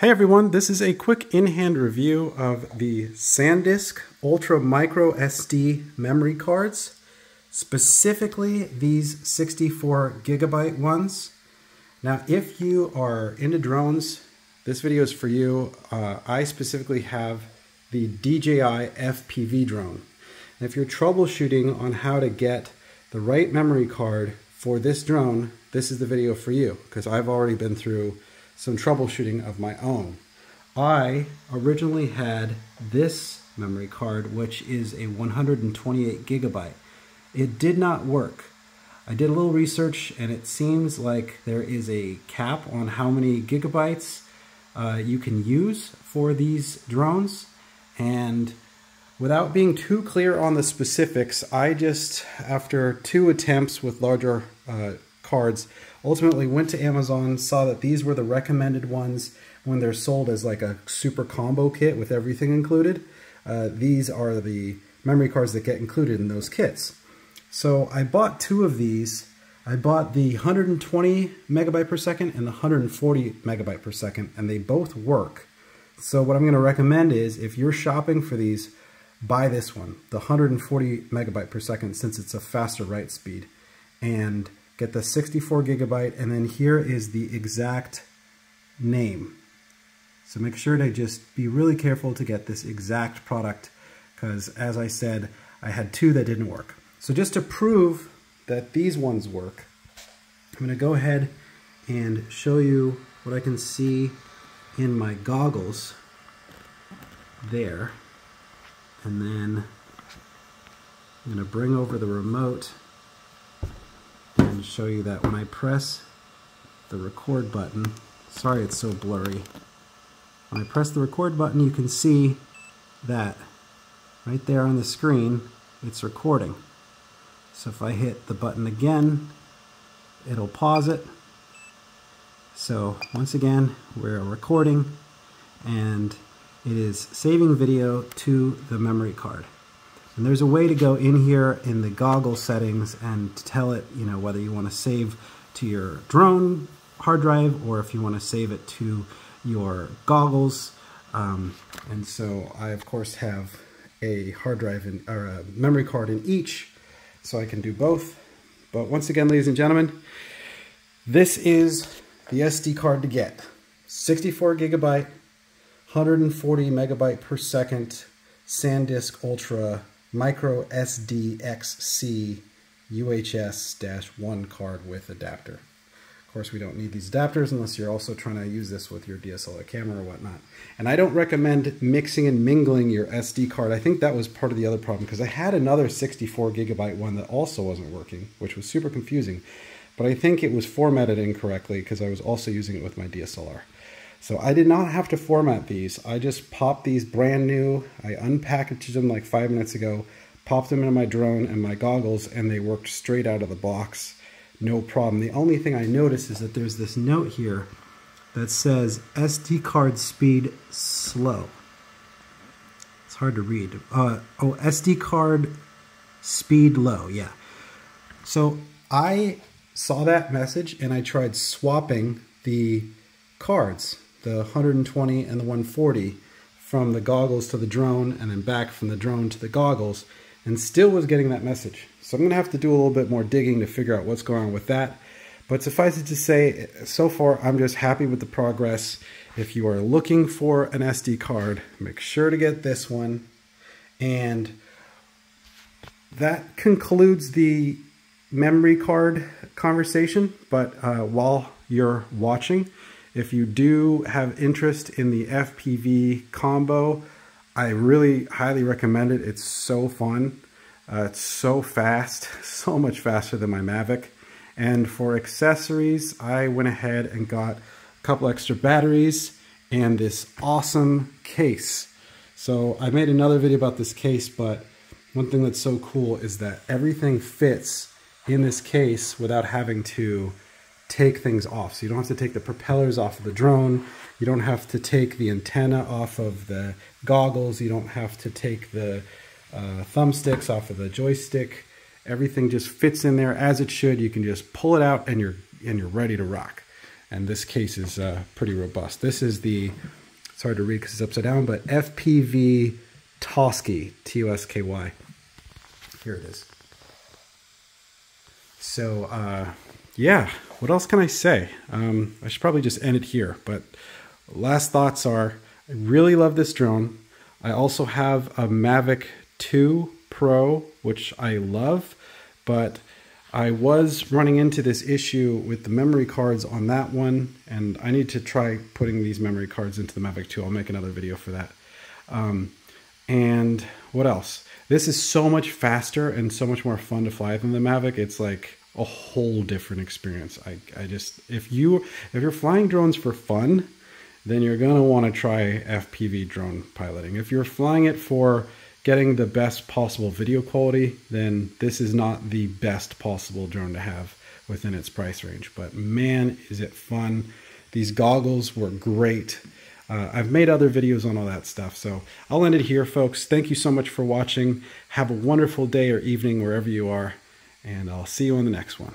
Hey everyone, this is a quick in-hand review of the SanDisk Ultra microSD memory cards, specifically these 64 gigabyte ones. Now, if you are into drones, this video is for you. I specifically have the DJI FPV drone. And if you're troubleshooting on how to get the right memory card for this drone, this is the video for you, because I've already been through some troubleshooting of my own. I originally had this memory card, which is a 128 gigabyte. It did not work. I did a little research and it seems like there is a cap on how many gigabytes you can use for these drones. And without being too clear on the specifics, I just, after 2 attempts with larger cards, ultimately went to Amazon, saw that these were the recommended ones when they're sold as like a super combo kit with everything included. These are the memory cards that get included in those kits. So I bought 2 of these. I bought the 120 megabyte per second and the 140 megabyte per second, and they both work. So what I'm going to recommend is, if you're shopping for these, buy this one, the 140 megabyte per second, since it's a faster write speed, and get the 64 gigabyte, and then here is the exact name. So make sure to just be really careful to get this exact product, because as I said, I had 2 that didn't work. So just to prove that these ones work, I'm going to go ahead and show you what I can see in my goggles there. And then I'm going to bring over the remote and show you that when I press the record button, sorry it's so blurry, when I press the record button you can see that right there on the screen it's recording. So if I hit the button again, it'll pause it. So once again, we're recording and it is saving video to the memory card. And there's a way to go in here in the goggle settings and tell it, you know, whether you want to save to your drone hard drive or if you want to save it to your goggles. And so I of course have a hard drive or a memory card in each, so I can do both. But once again, ladies and gentlemen, this is the SD card to get. 64 gigabyte, 140 megabyte per second SanDisk Ultra microSDXC UHS-I card with adapter. Of course, we don't need these adapters unless you're also trying to use this with your DSLR camera or whatnot. And I don't recommend mixing and mingling your SD card. I think that was part of the other problem, because I had another 64 gigabyte one that also wasn't working, which was super confusing. But I think it was formatted incorrectly because I was also using it with my DSLR. So I did not have to format these. I just popped these brand new. I unpackaged them like 5 minutes ago, popped them into my drone and my goggles, and they worked straight out of the box. No problem. The only thing I noticed is that there's this note here that says SD card speed slow. It's hard to read. Oh, SD card speed low, yeah. So I saw that message and I tried swapping the cards, the 120 and the 140, from the goggles to the drone and then back from the drone to the goggles, and still was getting that message. So I'm going to have to do a little bit more digging to figure out what's going on with that. But suffice it to say, so far I'm just happy with the progress. If you are looking for an SD card, make sure to get this one. And that concludes the memory card conversation. But while you're watching, if you do have interest in the FPV combo, I really highly recommend it. It's so fun. It's so fast, so much faster than my Mavic. And for accessories, I went ahead and got a couple extra batteries and this awesome case. So I made another video about this case, but one thing that's so cool is that everything fits in this case without having to take things off. So you don't have to take the propellers off of the drone. You don't have to take the antenna off of the goggles. You don't have to take the thumbsticks off of the joystick. Everything just fits in there as it should. You can just pull it out and you're ready to rock. and this case is pretty robust. This is the, it's hard to read because it's upside down, but FPV Tosky, T-O-S-K-Y. Here it is. So, yeah, what else can I say? I should probably just end it here, but last thoughts are, I really love this drone. I also have a Mavic 2 Pro, which I love, but I was running into this issue with the memory cards on that one, and I need to try putting these memory cards into the Mavic 2. I'll make another video for that. And what else? This is so much faster and so much more fun to fly than the Mavic. It's like a whole different experience. I just, if you're flying drones for fun, then you're gonna want to try FPV drone piloting. If you're flying it for getting the best possible video quality, then this is not the best possible drone to have within its price range. But man, is it fun. These goggles were great. I've made other videos on all that stuff, so I'll end it here, folks. Thank you so much for watching. Have a wonderful day or evening wherever you are, and I'll see you on the next one.